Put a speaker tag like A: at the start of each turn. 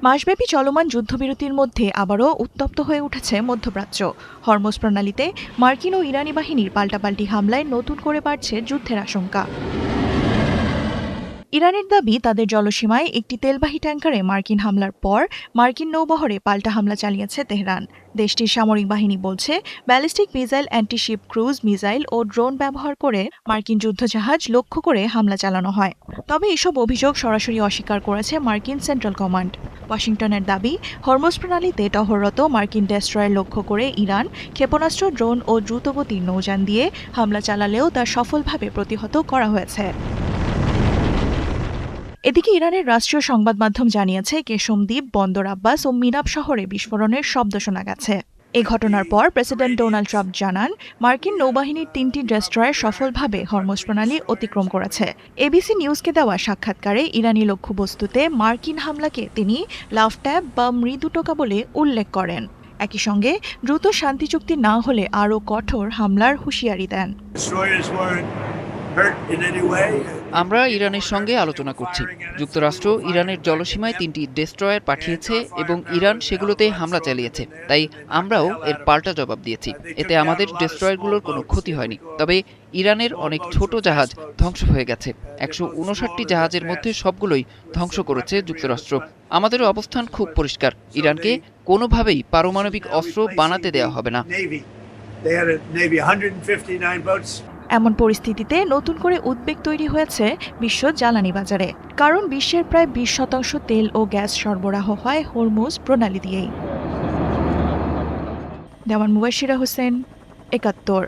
A: মাসব্যাপী চলমান যুদ্ধবিরতির মধ্যে আবারও উত্তপ্ত হয়ে উঠেছে মধ্যপ্রাচ্য। হরমুজ প্রণালীতে মার্কিন ও ইরানি বাহিনীর পাল্টাপাল্টি হামলায় নতুন করে বাড়ছে যুদ্ধের আশঙ্কা। ইরানের দাবি, তাদের জলসীমায় একটি তেলবাহী ট্যাঙ্কারে মার্কিন হামলার পর মার্কিন নৌবহরে পাল্টা হামলা চালিয়েছে তেহরান। দেশটির সামরিক বাহিনী বলছে, ballistic missile, antiship cruise missile ও ড্রোন ব্যবহার করে মার্কিন যুদ্ধজাহাজ লক্ষ্য করে হামলা চালানো হয়। তবে এসব অভিযোগ সরাসরি অস্বীকার করেছে মার্কিন সেন্ট্রাল কমান্ড। ওয়াশিংটনের দাবি, হরমুজ প্রণালীতে টহররত মার্কিন ডেস্ট্রয়ার লক্ষ্য করে ইরান ক্ষেপণাস্ত্র, ড্রোন ও দ্রুতগতির নৌযান দিয়ে হামলা চালালেও তা সফলভাবে প্রতিহত করা হয়েছে। এদিকে ইরানের রাষ্ট্রীয় সংবাদ মাধ্যম জানিয়েছে, কেশম দ্বীপ, বন্দর আব্বাস ও মিনাব শহরে বিস্ফোরণের শব্দ শোনা গেছে। এ ঘটনার পর প্রেসিডেন্ট ডোনাল্ড ট্রাম্প জানান, মার্কিন নৌবাহিনীর 3টি ডেস্ট্রয়ার সফলভাবে হরমুজ প্রণালী অতিক্রম করেছে। এবিসি নিউজকে দেওয়া সাক্ষাৎকারে ইরানি লক্ষ্যবস্তুতে মার্কিন হামলাকে তিনি লাফট্যাব বা মৃদু টোকা বলে উল্লেখ করেন। একই সঙ্গে দ্রুত শান্তি চুক্তি না হলে আরও কঠোর হামলার হুঁশিয়ারি দেন।
B: আমরা ইরানের সঙ্গে আলোচনা করছি। যুক্তরাষ্ট্র ইরানের জলসীমায় 3টি ডেস্ট্রয়ার পাঠিয়েছে এবং ইরান সেগুলোতে হামলা চালিয়েছে, তাই আমরাও এর পাল্টা জবাব দিয়েছি। এতে আমাদের ডেস্ট্রয়ারগুলোর কোনো ক্ষতি হয়নি, তবে ইরানের অনেক ছোট জাহাজ ধ্বংস হয়ে গেছে। 159টি জাহাজের মধ্যে সবগুলোই ধ্বংস করেছে যুক্তরাষ্ট্র। আমাদের অবস্থান খুব পরিষ্কার, ইরানকে কোনোভাবেই পারমাণবিক অস্ত্র বানাতে দেওয়া হবে না।
A: এমন পরিস্থিতিতে নতুন করে উদ্বেগ তৈরি হয়েছে বিশ্ব জ্বালানি বাজারে, কারণ বিশ্বের প্রায় 20% তেল ও গ্যাস সরবরাহ হয় হরমুজ প্রণালী দিয়েই। দেওয়ান মুবাশিরা হোসেন, 71।